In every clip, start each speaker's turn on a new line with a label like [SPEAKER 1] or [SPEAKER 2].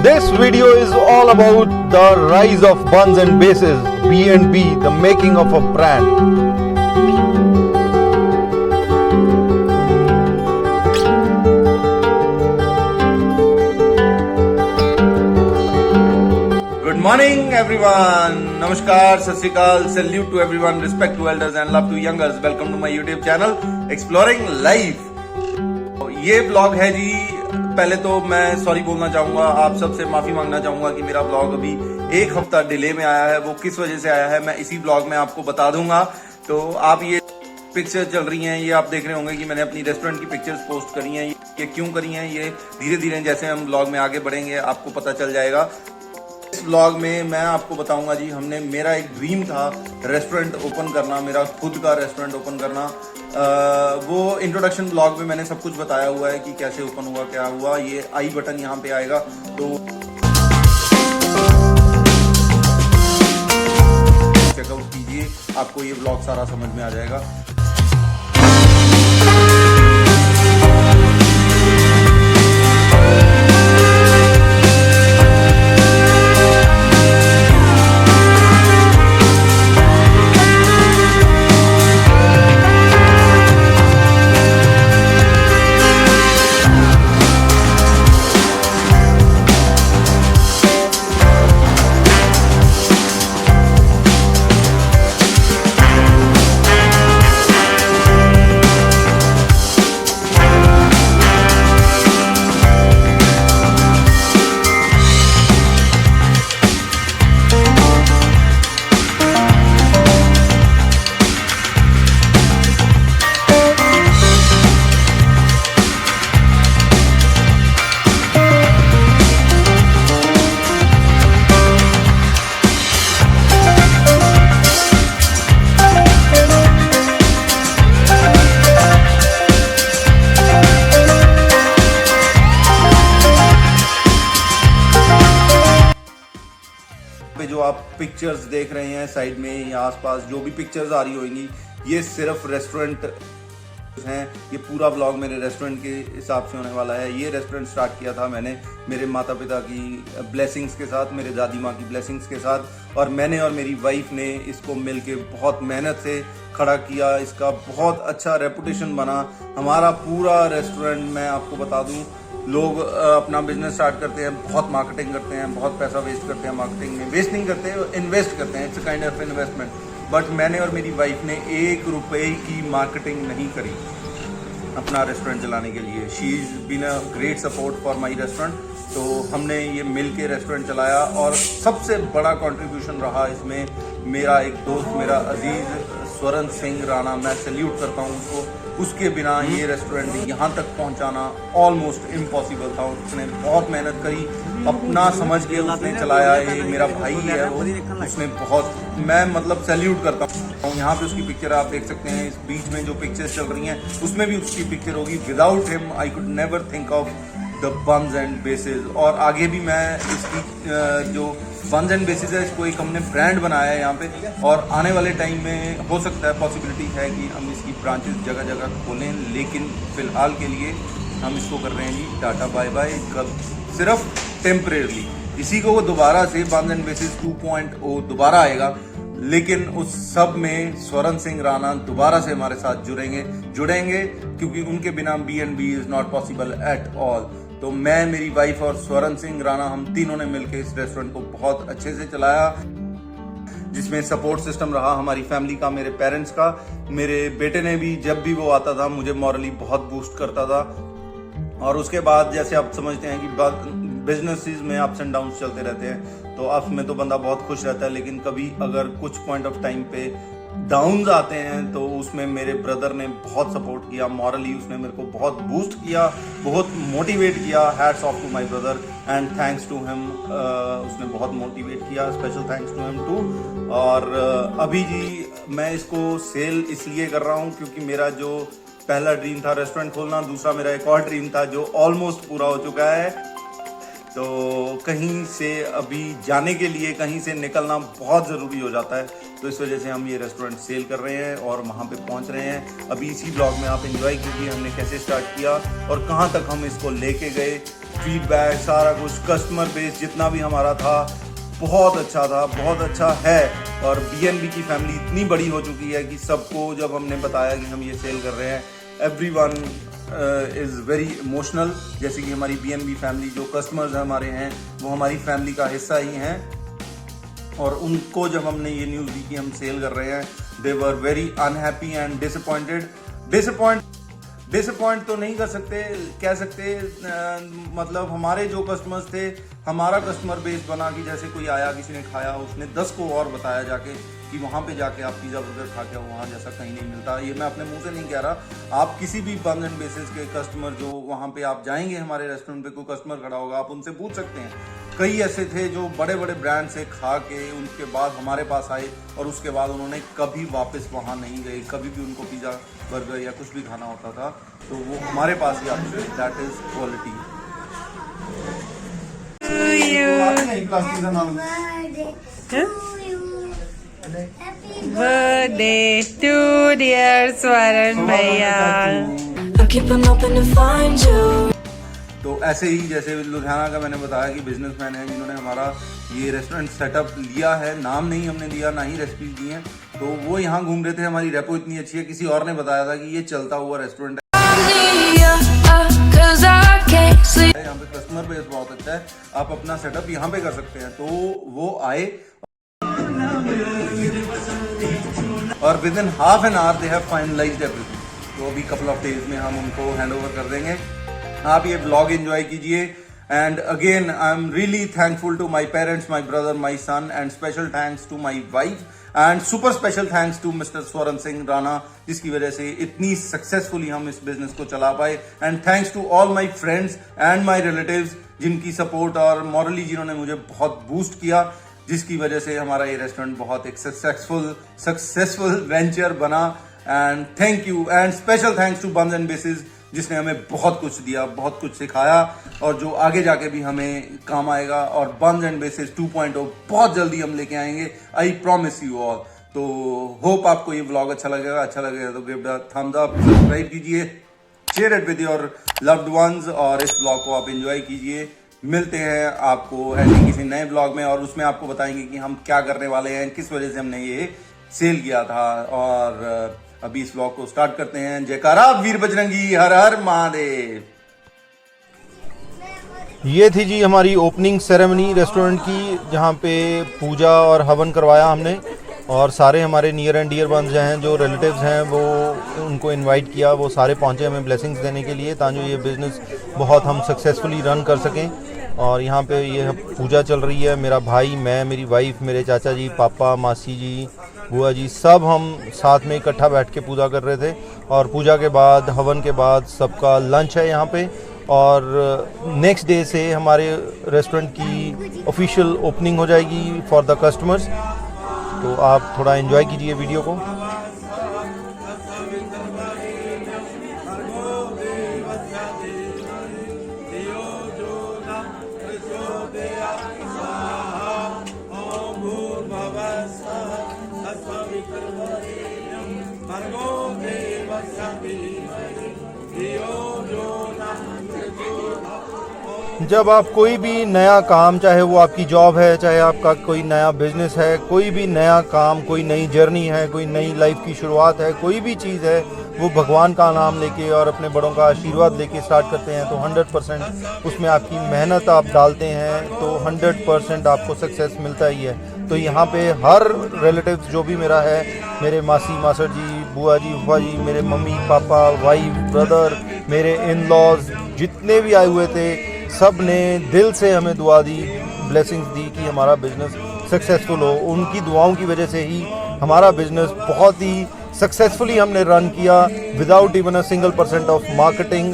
[SPEAKER 1] This video is all about the rise of Buns and Bases, B&B, the making of a brand. Good morning everyone. Namaskar, Sat Sri Akal, salute to everyone, respect to elders and love to youngers. Welcome to my YouTube channel Exploring Life. ये blog है जी। पहले तो मैं sorry बोलना चाहूंगा, आप सबसे माफी मांगना चाहूंगा कि मेरा ब्लॉग अभी एक हफ्ता डिले में आया है। वो किस वजह से आया है मैं इसी ब्लॉग में आपको बता दूंगा। तो आप ये पिक्चर चल रही हैं, ये आप देख रहे होंगे कि मैंने अपनी रेस्टोरेंट की पिक्चर्स पोस्ट करी हैं। ये क्यों करी हैं, ये धीरे धीरे जैसे हम ब्लॉग में आगे बढ़ेंगे आपको पता चल जाएगा। इस ब्लॉग में मैं आपको बताऊंगा जी, मेरा एक ड्रीम था रेस्टोरेंट ओपन करना, मेरा खुद का रेस्टोरेंट ओपन करना। वो इंट्रोडक्शन ब्लॉग में मैंने सब कुछ बताया हुआ है कि कैसे ओपन हुआ, क्या हुआ। ये आई बटन यहाँ पे आएगा तो चेकआउट कीजिए, आपको ये ब्लॉग सारा समझ में आ जाएगा। जो आप पिक्चर्स देख रहे हैं साइड में या आसपास जो भी पिक्चर्स आ रही होंगी, ये सिर्फ रेस्टोरेंट हैं। ये पूरा ब्लॉग मेरे रेस्टोरेंट के हिसाब से होने वाला है। ये रेस्टोरेंट स्टार्ट किया था मैंने मेरे माता पिता की ब्लेसिंग्स के साथ, मेरे दादी माँ की ब्लेसिंग्स के साथ, और मैंने और मेरी वाइफ ने इसको मिलके बहुत मेहनत से खड़ा किया। इसका बहुत अच्छा रेपुटेशन बना हमारा पूरा रेस्टोरेंट। मैं आपको बता दूं, लोग अपना बिजनेस स्टार्ट करते हैं, बहुत मार्केटिंग करते हैं, बहुत पैसा वेस्ट करते हैं मार्केटिंग में। वेस्ट नहीं करते, इन्वेस्ट करते हैं, it's kind of investment. But मैंने और मेरी वाइफ ने 1 रुपए की मार्केटिंग नहीं करी अपना रेस्टोरेंट चलाने के लिए। She is been a great support for my restaurant. तो हमने ये मिल के रेस्टोरेंट चलाया, और सबसे बड़ा कंट्रीब्यूशन रहा इसमें मेरा एक दोस्त, मेरा अजीज़ स्वरण सिंह राणा। मैं सैल्यूट करता हूँ उसको। उसके बिना ये रेस्टोरेंट यहाँ तक पहुँचाना ऑलमोस्ट इम्पॉसिबल था। उसने बहुत मेहनत करी, अपना समझ के उसने चलाया। ये मेरा भाई है वो, उसने बहुत, मैं मतलब सैल्यूट करता हूँ। यहाँ पे उसकी पिक्चर आप देख सकते हैं। इस बीच में जो पिक्चर्स चल रही हैं उसमें भी उसकी पिक्चर होगी। Without him I could never think of the buns and bases. और आगे भी मैं इसकी जो बन्स एंड बेसिस है, इसको एक हमने ब्रांड बनाया है यहाँ पे, और आने वाले टाइम में हो सकता है, पॉसिबिलिटी है कि हम इसकी ब्रांचेस जगह जगह खोलें। लेकिन फ़िलहाल के लिए हम इसको कर रहे हैं जी टाटा बाय बाय, सिर्फ टेम्परेरली। इसी को वो दोबारा से बन्स एंड बेसिस 2.0 दोबारा आएगा, लेकिन उस सब में स्वरण सिंह राणा दोबारा से हमारे साथ जुड़ेंगे क्योंकि उनके बिना B&B is not possible at all. तो मैं, मेरी वाइफ और स्वरण सिंह राणा, हम तीनों ने मिलकर इस रेस्टोरेंट को बहुत अच्छे से चलाया, जिसमें सपोर्ट सिस्टम रहा हमारी फैमिली का, मेरे पेरेंट्स का। मेरे बेटे ने भी, जब भी वो आता था, मुझे मॉरली बहुत बूस्ट करता था। और उसके बाद जैसे आप समझते हैं कि बिजनेसेस में अप्स एंड डाउन्स चलते रहते हैं, तो अप्स में तो बंदा बहुत खुश रहता है, लेकिन कभी अगर कुछ पॉइंट ऑफ टाइम पे डाउन्स आते हैं तो उसमें मेरे ब्रदर ने बहुत सपोर्ट किया मॉरली। उसने मेरे को बहुत बूस्ट किया, बहुत मोटिवेट किया। Hats off to my brother and thanks to him. उसने बहुत मोटिवेट किया, special thanks to him too. और अभी जी मैं इसको सेल इसलिए कर रहा हूँ क्योंकि मेरा जो पहला ड्रीम था रेस्टोरेंट खोलना, दूसरा मेरा एक और ड्रीम था जो ऑलमोस्ट पूरा हो चुका है। तो कहीं से अभी जाने के लिए, कहीं से निकलना बहुत ज़रूरी हो जाता है, तो इस वजह से हम ये रेस्टोरेंट सेल कर रहे हैं और वहाँ पे पहुँच रहे हैं। अभी इसी ब्लॉग में आप एंजॉय कीजिए हमने कैसे स्टार्ट किया और कहाँ तक हम इसको लेके गए। फीडबैक, सारा कुछ, कस्टमर बेस जितना भी हमारा था बहुत अच्छा था, बहुत अच्छा है। और BNB की फैमिली इतनी बड़ी हो चुकी है कि सबको जब हमने बताया कि हम ये सेल कर रहे हैं, एवरीवन इज़ वेरी इमोशनल। जैसे कि हमारी BNB फैमिली, जो कस्टमर्स हमारे हैं वो हमारी फैमिली का हिस्सा ही हैं। और उनको जब हमने ये न्यूज़ दी कि हम सेल कर रहे हैं, they were very unhappy and disappointed. Disappoint तो नहीं कह सकते, मतलब हमारे जो कस्टमर्स थे, हमारा कस्टमर बेस बना कि जैसे कोई आया, किसी ने खाया, उसने 10 को और बताया जाके कि वहाँ पे जाके आप पिज़्ज़ा बर्गर खा के वहाँ जैसा कहीं नहीं मिलता। ये मैं अपने मुंह से नहीं कह रहा, आप किसी भी बंद एंड बेसिस के कस्टमर जो वहाँ पे आप जाएंगे, हमारे रेस्टोरेंट पे कोई कस्टमर खड़ा होगा, आप उनसे पूछ सकते हैं। कई ऐसे थे जो बड़े बड़े ब्रांड से खा के उनके बाद हमारे पास आए और उसके बाद उन्होंने कभी वापस वहाँ नहीं गए। कभी भी उनको पिज़्ज़ा बर्गर या कुछ भी खाना होता था तो वो हमारे पास ही आते थे। That is quality.
[SPEAKER 2] Birthday to dear Swaran भैया।
[SPEAKER 1] तो ऐसे ही जैसे लुधियाना का मैंने बताया कि बिजनेसमैन है जिन्होंने हमारा ये रेस्टोरेंट सेटअप लिया है, नाम नहीं हमने दिया, ना ही रेसिपी दी है। तो वो यहाँ घूम रहे थे, हमारी रेपो इतनी अच्छी है, किसी और ने बताया था कि ये चलता हुआ रेस्टोरेंट है, यहाँ पे कस्टमर बेस बहुत अच्छा है, आप अपना सेटअप यहाँ पे कर सकते हैं। तो वो आए और with in half an hour they have finalised everything. तो अभी कपल ऑफ डेज में हम उनको हैंड ओवर कर देंगे। आप ये ब्लॉग एंजॉय कीजिए। And again I am really thankful to my parents, my brother, my son, and special thanks to my wife and super special thanks to mister Swaran Singh Rana, जिसकी वजह से इतनी सक्सेसफुली हम इस बिजनेस को चला पाए। And thanks to all my friends and my relatives, जिनकी सपोर्ट और मॉरली जिन्होंने मुझे बहुत बूस्ट किया, जिसकी वजह से हमारा ये रेस्टोरेंट बहुत एक सक्सेसफुल वेंचर बना। And thank you and special thanks to Buns and Bases, जिसने हमें बहुत कुछ दिया, बहुत कुछ सिखाया और जो आगे जाके भी हमें काम आएगा। और बंस एंड बेसिस 2.0 बहुत जल्दी हम लेके आएंगे, आई प्रॉमिस यू ऑल। तो होप आपको ये व्लॉग अच्छा लगेगा तो give the thumbs up, subscribe कीजिए, share it with your loved ones और इस व्लॉग को आप एंजॉय कीजिए। मिलते हैं आपको ऐसे किसी नए ब्लॉग में और उसमें आपको बताएंगे कि हम क्या करने वाले हैं, किस वजह से हमने ये सेल किया था। और अभी इस व्लॉग को स्टार्ट करते हैं। जयकारा वीर बजरंगी, हर हर महादेव।
[SPEAKER 3] ये थी जी हमारी ओपनिंग सेरेमनी रेस्टोरेंट की, जहाँ पे पूजा और हवन करवाया हमने और सारे हमारे नियर एंड डियर वंस हैं, जो रिलेटिव्स हैं, वो उनको इनवाइट किया। वो सारे पहुँचे हमें ब्लेसिंग्स देने के लिए, ताकि ये बिज़नेस बहुत हम सक्सेसफुली रन कर सकें। और यहाँ पे ये पूजा चल रही है। मेरा भाई, मैं, मेरी वाइफ, मेरे चाचा जी, पापा, मासी जी, बुआ जी, सब हम साथ में इकट्ठा बैठ के पूजा कर रहे थे। और पूजा के बाद, हवन के बाद सबका लंच है यहाँ पे। और नेक्स्ट डे से हमारे रेस्टोरेंट की ऑफिशियल ओपनिंग हो जाएगी फॉर द कस्टमर्स। तो आप थोड़ा एंजॉय कीजिए वीडियो को। जब आप कोई भी नया काम, चाहे वो आपकी जॉब है, चाहे आपका कोई नया बिजनेस है, कोई भी नया काम, कोई नई जर्नी है, कोई नई लाइफ की शुरुआत है, कोई भी चीज़ है, वो भगवान का नाम लेके और अपने बड़ों का आशीर्वाद लेके स्टार्ट करते हैं तो 100% उसमें आपकी मेहनत आप डालते हैं तो 100% आपको सक्सेस मिलता ही है। तो यहाँ पे हर रिलेटिव्स जो भी मेरा है, मेरे मासी, मासड़ जी, बुआ जी, फूफा जी, मेरे मम्मी, पापा, वाइफ, ब्रदर, मेरे इन लॉज जितने भी आए हुए थे, सब ने दिल से हमें दुआ दी, ब्लेसिंग्स दी कि हमारा बिज़नेस सक्सेसफुल हो। उनकी दुआओं की वजह से ही हमारा बिज़नेस बहुत ही सक्सेसफुली हमने रन किया, without even a single % of marketing.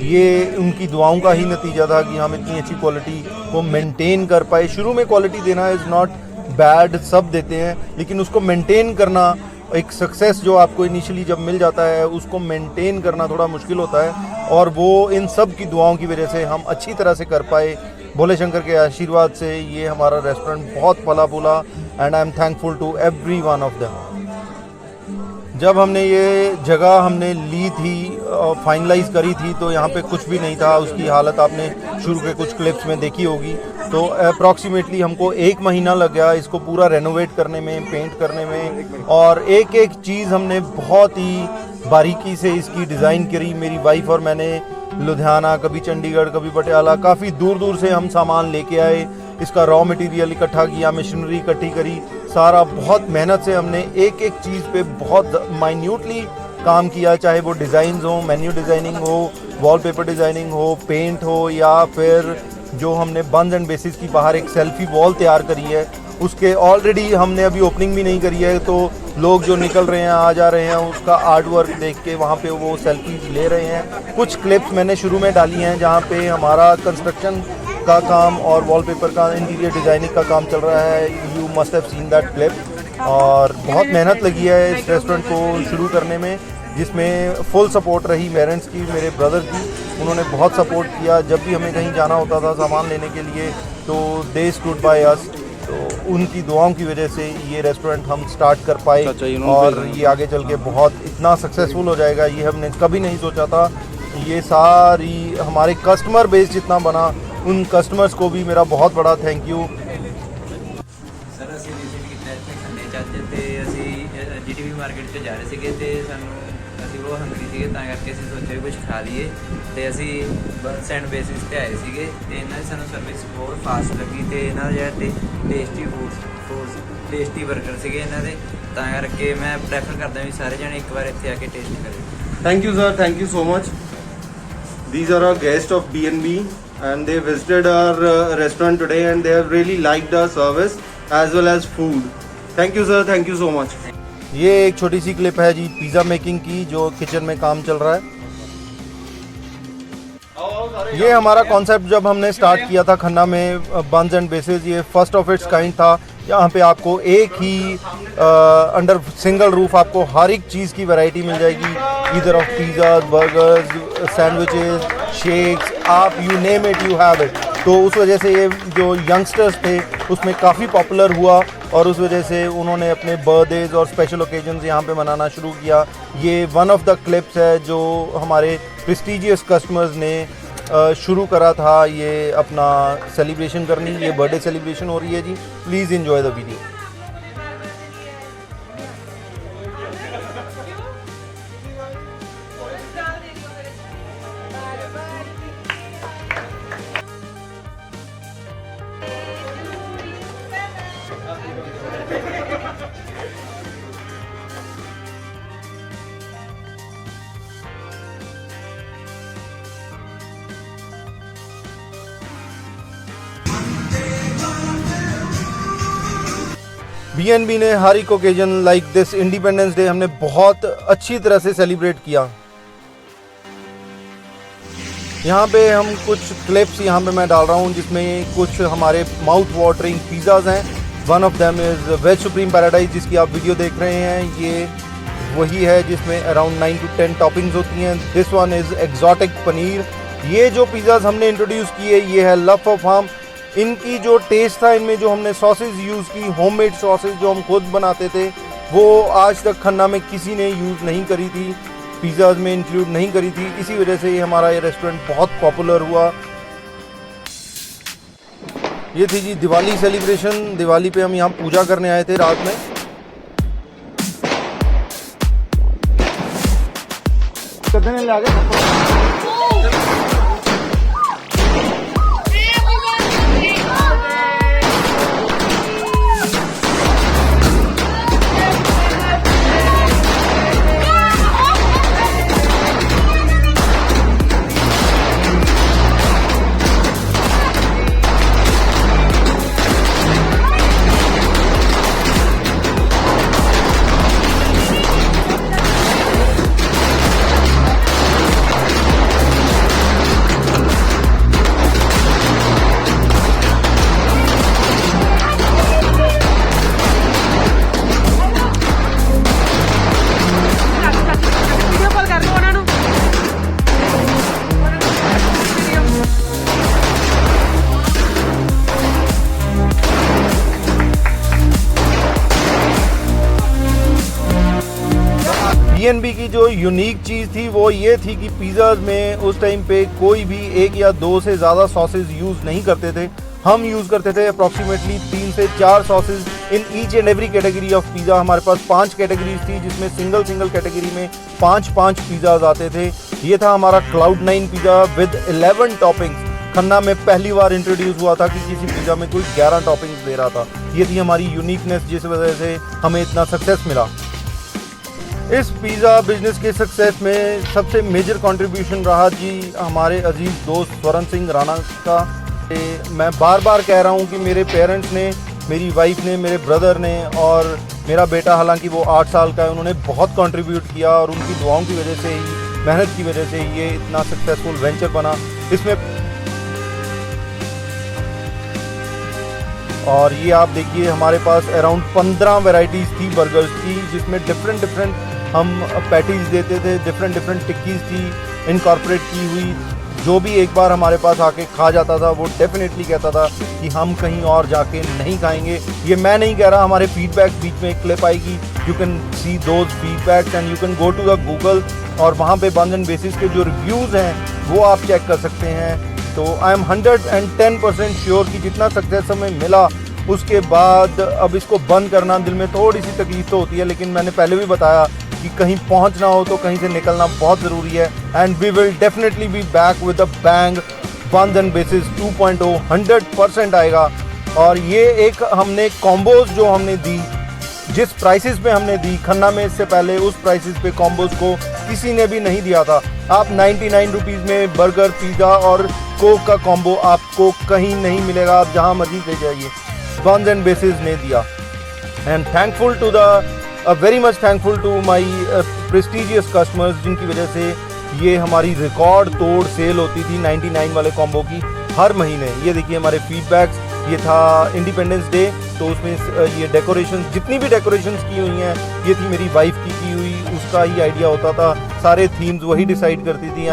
[SPEAKER 3] ये उनकी दुआओं का ही नतीजा था कि हम इतनी अच्छी क्वालिटी को मेंटेन कर पाए। शुरू में क्वालिटी देना इज़ नॉट बैड, सब देते हैं, लेकिन उसको मेंटेन करना, एक सक्सेस जो आपको इनिशियली जब मिल जाता है उसको मेंटेन करना थोड़ा मुश्किल होता है। और वो इन सब की दुआओं की वजह से हम अच्छी तरह से कर पाए। भोले शंकर के आशीर्वाद से ये हमारा रेस्टोरेंट बहुत फला फूला। And I am thankful to every one of them. जब हमने ये जगह हमने ली थी और फाइनलाइज करी थी तो यहाँ पे कुछ भी नहीं था। उसकी हालत आपने शुरू के कुछ क्लिप्स में देखी होगी। तो अप्रॉक्सीमेटली हमको 1 महीना लग गया इसको पूरा रेनोवेट करने में, पेंट करने में, और एक एक चीज़ हमने बहुत ही बारीकी से इसकी डिज़ाइन करी। मेरी वाइफ और मैंने लुधियाना, कभी चंडीगढ़, कभी पटियाला, काफ़ी दूर दूर से हम सामान लेके आए, इसका रॉ मटेरियल इकट्ठा किया, मशीनरी इकट्ठी करी, सारा बहुत मेहनत से हमने एक एक चीज़ पे बहुत माइन्यूटली काम किया, चाहे वो डिज़ाइंस हो, मेन्यू डिज़ाइनिंग हो, वॉलपेपर डिज़ाइनिंग हो, पेंट हो, या फिर जो हमने बंस एंड बेसिस की बाहर एक सेल्फी वॉल तैयार करी है, उसके ऑलरेडी हमने अभी ओपनिंग भी नहीं करी है, तो लोग जो निकल रहे हैं, आ जा रहे हैं, उसका आर्ट वर्क देख के वहाँ पे वो सेल्फीज ले रहे हैं। कुछ क्लिप्स मैंने शुरू में डाली हैं जहाँ पे हमारा कंस्ट्रक्शन का काम और वॉलपेपर का इंटीरियर डिज़ाइनिंग का काम चल रहा है। You must have seen that clip. और बहुत मेहनत लगी है इस रेस्टोरेंट को शुरू करने में, जिसमें फुल सपोर्ट रही पेरेंट्स की, मेरे ब्रदर की। उन्होंने बहुत सपोर्ट किया। जब भी हमें कहीं जाना होता था सामान लेने के लिए तो दे स्टूड बाय अस। तो उनकी दुआओं की वजह से ये रेस्टोरेंट हम स्टार्ट कर पाए और ये आगे चल के बहुत इतना सक्सेसफुल हो जाएगा ये हमने कभी नहीं सोचा था। ये सारी हमारे कस्टमर बेस जितना बना, उन कस्टमर्स को भी मेरा बहुत बड़ा थैंक यू।
[SPEAKER 4] सर ਅਸੀਂ ਵਿਜ਼ਿਟ ਕੀਤਾ ਇੱਥੇ ਖੰਨੇ ਚਾਚੇ ਤੇ ਅਸੀਂ ਜੀਟੀਵੀ ਮਾਰਕੀਟ 'ਚ ਜਾ ਰਹੇ ਸੀਗੇ ਤੇ ਸਾਨੂੰ ਅਸੀਂ ਉਹ ਹੰਗਰੀ ਸੀਗੇ ਤਾਂ ਕਰਕੇ ਅਸੀਂ ਸੋਚਿਆ ਕੁਝ ਖਾ ਲਈਏ ਤੇ ਅਸੀਂ ਬਨਸ ਐਂਡ ਬੇਸਿਸ ਤੇ ਆਏ ਸੀਗੇ ਤੇ ਇਹਨਾਂ ਦੀ ਸਾਨੂੰ ਸਰਵਿਸ ਬਹੁਤ ਫਾਸਟ ਲੱਗੀ ਤੇ ਇਹਨਾਂ ਦਾ ਜਿਹੜਾ ਟੇਸਟੀ ਟੇਸਟੀ 버ਗਰ ਸੀਗੇ ਇਹਨਾਂ ਦੇ, ਤਾਂ ਕਰਕੇ ਮੈਂ ਪ੍ਰੈਫਰ ਕਰਦਾ ਵੀ ਸਾਰੇ ਜਣੇ ਇੱਕ ਵਾਰ ਇੱਥੇ ਆ ਕੇ ਟੇਸਟ ਕਰੇ।
[SPEAKER 3] Thank you sir, thank you so much. These are our guests of B&B and they visited our restaurant today and they have really liked our service as well as food. Thank you sir, thank you so much. ये एक छोटी सी clip है जी pizza making की, जो kitchen में काम चल रहा है। ये हमारा कॉन्सेप्ट जब हमने स्टार्ट किया था खन्ना में बंस एंड बेसिस, ये फर्स्ट ऑफ इट्स काइंड था। यहाँ पे आपको एक ही अंडर सिंगल रूफ आपको हर एक चीज़ की वैरायटी मिल जाएगी, इधर of pizza, burgers, sandwiches, shakes, आप you name it you have it. तो उस वजह से ये जो यंगस्टर्स थे उसमें काफ़ी पॉपुलर हुआ और उस वजह से उन्होंने अपने बर्थडेज और स्पेशल ओकेजन्स यहाँ पे मनाना शुरू किया। ये वन ऑफ द क्लिप्स है जो हमारे प्रेस्टीजियस कस्टमर्स ने शुरू करा था ये अपना सेलिब्रेशन करनी। ये बर्थडे सेलिब्रेशन हो रही है जी, please enjoy the video. B&B ने हर एक occasion like this independence day हमने बहुत अच्छी तरह से सेलिब्रेट किया। यहाँ पे हम कुछ क्लिप्स यहाँ पे मैं डाल रहा हूँ जिसमें कुछ हमारे माउथ वाटरिंग पिज़्ज़ाज हैं। One of them is veg supreme paradise जिसकी आप वीडियो देख रहे हैं। ये वही है जिसमें अराउंड 9 to 10 टॉपिंग्स होती हैं। This one is exotic paneer. ये जो पिज़्ज़ाज हमने इंट्रोड्यूस किए ये है लव ऑफ फार्म। इनकी जो टेस्ट था, इनमें जो हमने सॉसेज यूज़ की, होममेड सॉसेज जो हम खुद बनाते थे, वो आज तक खन्ना में किसी ने यूज़ नहीं करी थी, पिज़्ज़ाज में इंक्लूड नहीं करी थी। इसी वजह से ये हमारा ये रेस्टोरेंट बहुत पॉपुलर हुआ। ये थी जी दिवाली सेलिब्रेशन। दिवाली पे हम यहाँ पूजा करने आए थे रात में। कितने लगे? जो यूनिक चीज़ थी वो ये थी कि पिज़्ज़ा में उस टाइम पे कोई भी 1 या 2 से ज़्यादा सॉसेज यूज़ नहीं करते थे। हम यूज़ करते थे अप्रॉक्सीमेटली 3 से 4 sausage in each and every category of pizza. हमारे पास 5 कैटेगरीज थी जिसमें सिंगल कैटेगरी में 5 पिज़्ज़ाज आते थे। ये था हमारा Cloud9 pizza with 11 toppings. Khanna में पहली बार इंट्रोड्यूस हुआ था कि किसी पिज़्ज़ा में कोई 11 टॉपिंग्स दे रहा था। ये थी हमारी यूनिकनेस जिस वजह से हमें इतना सक्सेस मिला। इस पिज़्ज़ा बिजनेस के सक्सेस में सबसे मेजर कंट्रीब्यूशन रहा जी हमारे अजीज़ दोस्त स्वरण सिंह राणा का। मैं बार बार कह रहा हूँ कि मेरे पेरेंट्स ने, मेरी वाइफ ने, मेरे ब्रदर ने और मेरा बेटा, हालांकि वो 8 साल का है, उन्होंने बहुत कंट्रीब्यूट किया और उनकी दुआओं की वजह से ही, मेहनत की वजह से ही ये इतना सक्सेसफुल वेंचर बना। इसमें और ये आप देखिए हमारे पास अराउंड 15 वैरायटीज़ थी बर्गर्स की, जिसमें डिफरेंट हम पैटीज़ देते थे, डिफरेंट टिक्कीज़ थी इनकॉर्पोरेट की हुई। जो भी एक बार हमारे पास आके खा जाता था वो डेफिनेटली कहता था कि हम कहीं और जाके नहीं खाएंगे। ये मैं नहीं कह रहा, हमारे फीडबैक बीच में एक क्लिप आएगी, you can see those feedbacks and you can go to the Google और वहाँ पे बंस एंड बेसिस के जो रिव्यूज़ हैं वो आप चेक कर सकते हैं। तो आई एम 110% श्योर कि जितना सक्सेस हमें मिला उसके बाद अब इसको बंद करना, दिल में थोड़ी सी तकलीफ तो होती है, लेकिन मैंने पहले भी बताया कि कहीं पहुंचना हो तो कहीं से निकलना बहुत ज़रूरी है। And we will definitely be back with a bang. Buns and Bases 2.0 100% आएगा। और ये एक हमने कॉम्बोज जो हमने दी, जिस प्राइसेस पे हमने दी खन्ना में, इससे पहले उस प्राइसेस पे कॉम्बोज को किसी ने भी नहीं दिया था। आप 99 रुपीज़ में बर्गर, पिज़्ज़ा और कोक का कॉम्बो आपको कहीं नहीं मिलेगा, आप जहाँ मर्जी ले जाइए। बंस एंड बेसिस ने दिया। And thankful to very much thankful to my prestigious customers, जिनकी वजह से ये हमारी रिकॉर्ड तोड़ सेल होती थी 99 वाले कॉम्बो की हर महीने। ये देखिए हमारे फीडबैक्स, ये था इंडिपेंडेंस डे, तो उसमें ये डेकोरेशन, जितनी भी डेकोरेशंस की हुई हैं ये थी मेरी वाइफ की हुई, उसका ही आइडिया होता था, सारे थीम्स वही डिसाइड करती थी।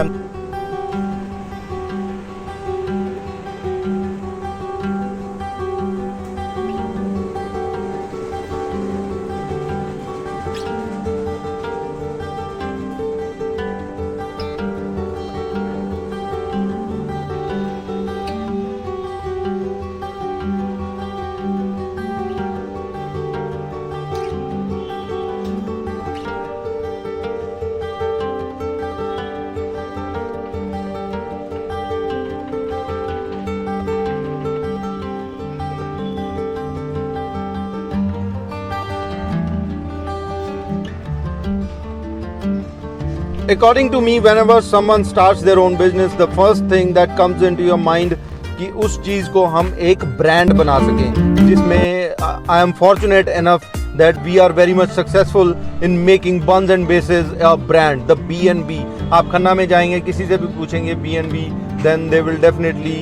[SPEAKER 3] According to me, whenever someone starts their own business, the first thing that comes into your mind कि उस चीज़ को हम एक ब्रांड बना सकें, जिसमें I am fortunate enough that we are very much successful in making Buns and Bases a brand, the B&B. आप खन्ना में जाएंगे, किसी से भी पूछेंगे B&B, then they will definitely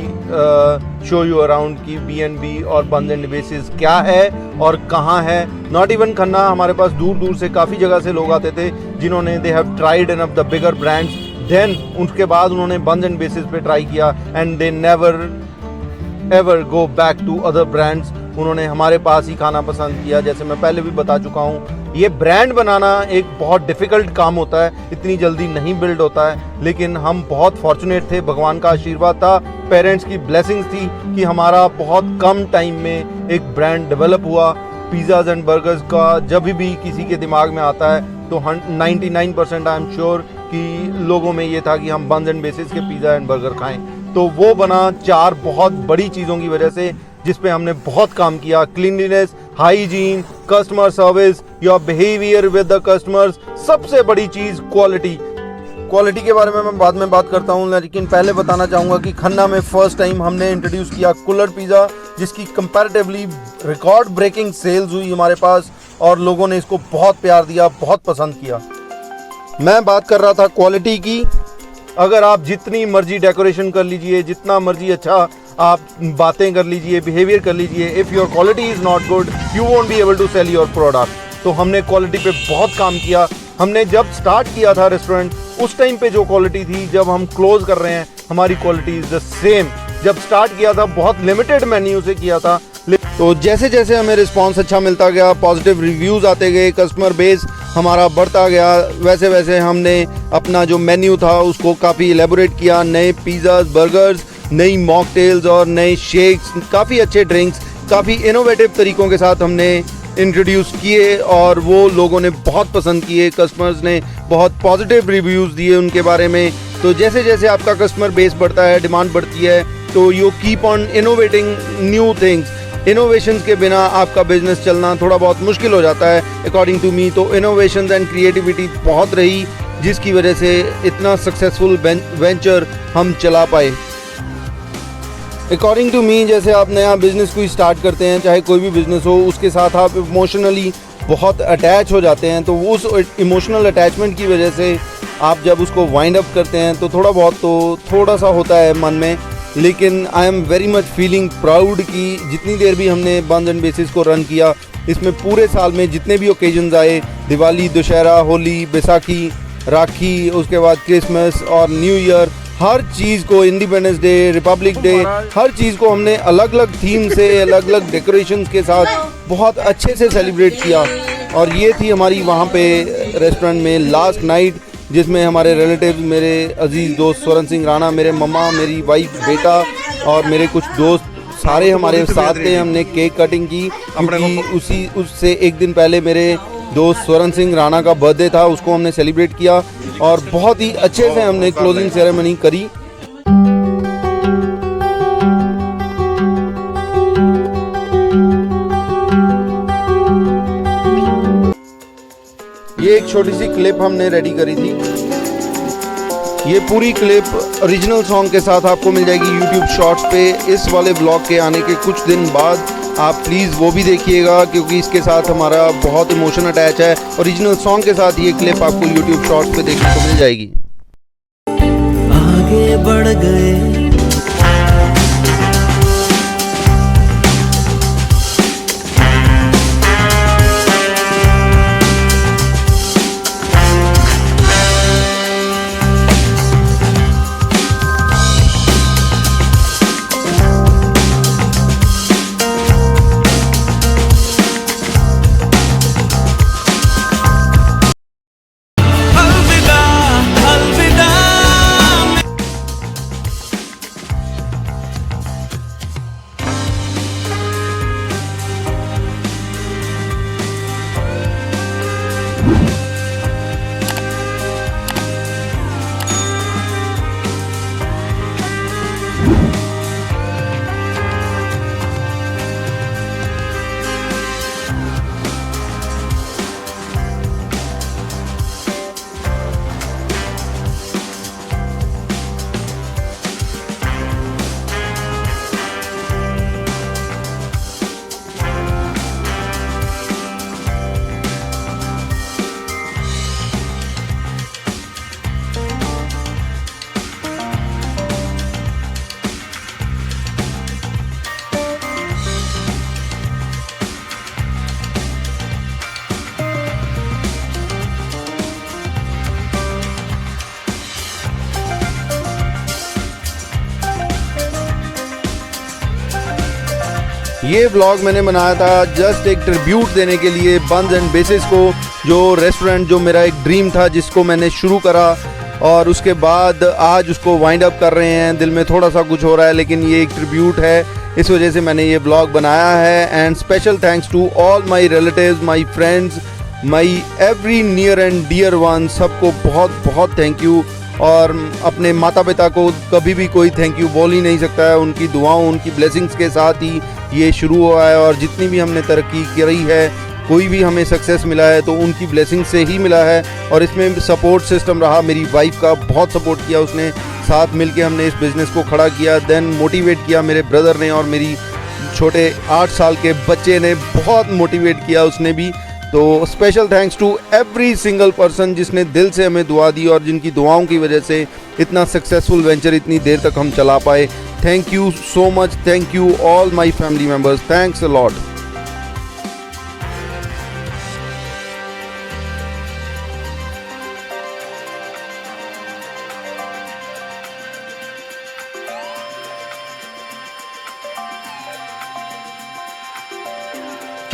[SPEAKER 3] show you around कि B&B और Buns and Bases क्या है और कहाँ है। Not even खन्ना, हमारे पास दूर दूर से काफ़ी जगह से लोग आते थे जिन्होंने they have tried enough the bigger brands, then उसके बाद उन्होंने Buns and Bases पे ट्राई किया and they never ever go back to other brands। उन्होंने हमारे पास ही खाना पसंद किया। जैसे मैं पहले भी बता चुका हूँ, ये ब्रांड बनाना एक बहुत डिफ़िकल्ट काम होता है, इतनी जल्दी नहीं बिल्ड होता है, लेकिन हम बहुत फॉर्चुनेट थे, भगवान का आशीर्वाद था, पेरेंट्स की ब्लेसिंग्स थी कि हमारा बहुत कम टाइम में एक ब्रांड डेवलप हुआ। पिज़्ज़ाज़ एंड बर्गर्स का जब भी किसी के दिमाग में आता है तो 99% आई एम श्योर कि लोगों में ये था कि हम बंस एंड बेसिस के पिज़्ज़ा एंड बर्गर खाएं। तो वो बना 4 बहुत बड़ी चीज़ों की वजह से, जिस पे हमने बहुत काम किया। Cleanliness, hygiene, customer service, your behaviour with the customers, सबसे बड़ी चीज़ क्वालिटी के बारे में मैं बाद में बात करता हूँ, लेकिन पहले बताना चाहूँगा कि खन्ना में फर्स्ट टाइम हमने इंट्रोड्यूस किया कुलर पिज़्ज़ा, जिसकी कंपैरेटिवली रिकॉर्ड ब्रेकिंग सेल्स हुई हमारे पास और लोगों ने इसको बहुत प्यार दिया, बहुत पसंद किया। मैं बात कर रहा था क्वालिटी की। अगर आप जितनी मर्जी डेकोरेशन कर लीजिए, जितना मर्जी अच्छा आप बातें कर लीजिए, बिहेवियर कर लीजिए, if your quality is not good you won't be able to sell your product. तो हमने क्वालिटी पे बहुत काम किया। हमने जब स्टार्ट किया था रेस्टोरेंट, उस टाइम पे जो क्वालिटी थी, जब हम क्लोज कर रहे हैं हमारी क्वालिटी इज़ द सेम। जब स्टार्ट किया था बहुत लिमिटेड मेन्यू से किया था, तो जैसे जैसे हमें रिस्पांस अच्छा मिलता गया, पॉजिटिव रिव्यूज़ आते गए, कस्टमर बेस हमारा बढ़ता गया, वैसे वैसे हमने अपना जो मेन्यू था उसको काफ़ी एलेबोरेट किया। नए पिज़्ज़ाज, बर्गर्स, नई मॉकटेल्स और नए शेक्स, काफ़ी अच्छे ड्रिंक्स, काफ़ी इनोवेटिव तरीक़ों के साथ हमने इंट्रोड्यूस किए और वो लोगों ने बहुत पसंद किए। कस्टमर्स ने बहुत पॉजिटिव रिव्यूज़ दिए उनके बारे में। तो जैसे जैसे आपका कस्टमर बेस बढ़ता है, डिमांड बढ़ती है, तो you keep on innovating new things. Innovations के बिना आपका बिजनेस चलना थोड़ा बहुत मुश्किल हो जाता है अकॉर्डिंग टू मी। तो इनोवेशंस एंड क्रिएटिविटी बहुत रही, जिसकी वजह से इतना सक्सेसफुल वेंचर हम चला पाए। अकॉर्डिंग टू मी, जैसे आप नया बिजनेस कोई स्टार्ट करते हैं, चाहे कोई भी बिजनेस हो, उसके साथ आप इमोशनली बहुत अटैच हो जाते हैं। तो उस इमोशनल अटैचमेंट की वजह से आप जब उसको वाइंड अप करते हैं तो थोड़ा सा होता है मन में। लेकिन I am very much feeling proud कि जितनी देर भी हमने बंद एंड बेसिस को रन किया, इसमें पूरे साल में जितने भी ओकेजन्स आए, दिवाली, दशहरा, होली, बैसाखी, राखी, उसके बाद क्रिसमस और न्यू ईयर, हर चीज़ को, इंडिपेंडेंस डे, रिपब्लिक डे, हर चीज़ को हमने अलग अलग थीम से, अलग अलग डेकोरेशन के साथ बहुत अच्छे से सेलिब्रेट किया। और ये थी हमारी वहाँ पे रेस्टोरेंट में लास्ट नाइट, जिसमें हमारे रिलेटिव, मेरे अजीज़ दोस्त स्वरण सिंह राणा, मेरे मम्मा, मेरी वाइफ, बेटा और मेरे कुछ दोस्त सारे हमारे साथ थे। हमने केक कटिंग की क्योंकि उससे एक दिन पहले मेरे दोस्त स्वरण सिंह राणा का बर्थडे था, उसको हमने सेलिब्रेट किया और बहुत ही अच्छे से हमने क्लोजिंग सेरेमनी करी। ये एक छोटी सी क्लिप हमने रेडी करी थी। ये पूरी क्लिप ओरिजिनल सॉन्ग के साथ आपको मिल जाएगी यूट्यूब शॉर्ट्स पे। इस वाले ब्लॉग के आने के कुछ दिन बाद आप प्लीज़ वो भी देखिएगा, क्योंकि इसके साथ हमारा बहुत इमोशन अटैच है। ओरिजिनल सॉन्ग के साथ ये क्लिप आपको यूट्यूब शॉर्ट्स पे देखने को मिल जाएगी।
[SPEAKER 5] आगे बढ़ गए
[SPEAKER 3] ये व्लॉग मैंने बनाया था जस्ट एक ट्रिब्यूट देने के लिए बंद एंड बेसिस को, जो रेस्टोरेंट जो मेरा एक ड्रीम था, जिसको मैंने शुरू करा और उसके बाद आज उसको वाइंड अप कर रहे हैं। दिल में थोड़ा सा कुछ हो रहा है, लेकिन ये एक ट्रिब्यूट है, इस वजह से मैंने ये व्लॉग बनाया है। And special thanks to all my relatives, my friends, my every near and dear one, सबको बहुत बहुत थैंक यू। और अपने माता पिता को कभी भी कोई थैंक यू बोल ही नहीं सकता है। उनकी दुआओं, उनकी ब्लेसिंग्स के साथ ही ये शुरू हुआ है और जितनी भी हमने तरक्की करी है, कोई भी हमें सक्सेस मिला है तो उनकी ब्लेसिंग से ही मिला है। और इसमें सपोर्ट सिस्टम रहा, मेरी वाइफ का बहुत सपोर्ट किया उसने, साथ मिलके हमने इस बिज़नेस को खड़ा किया। देन मोटिवेट किया मेरे ब्रदर ने और मेरी छोटे 8 साल के बच्चे ने बहुत मोटिवेट किया उसने भी। तो special thanks to every single person जिसने दिल से हमें दुआ दी और जिनकी दुआओं की वजह से इतना सक्सेसफुल वेंचर इतनी देर तक हम चला पाए। Thank you so much, thank you all my family members, thanks a lot.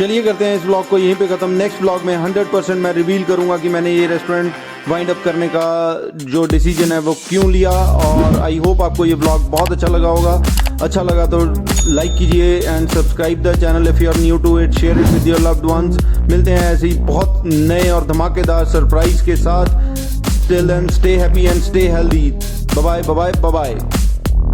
[SPEAKER 3] चलिए करते हैं इस ब्लॉग को यहीं पे ख़त्म। नेक्स्ट ब्लॉग में 100% मैं रिवील करूंगा कि मैंने ये रेस्टोरेंट वाइंड अप करने का जो डिसीजन है वो क्यों लिया। और आई होप आपको ये ब्लॉग बहुत अच्छा लगा होगा। अच्छा लगा तो लाइक कीजिए and subscribe the channel if you are new to it. Share it with your loved ones. मिलते हैं ऐसे ही बहुत नए और धमाकेदार सरप्राइज के साथ। Till then stay happy and stay healthy. Bye bye bye bye.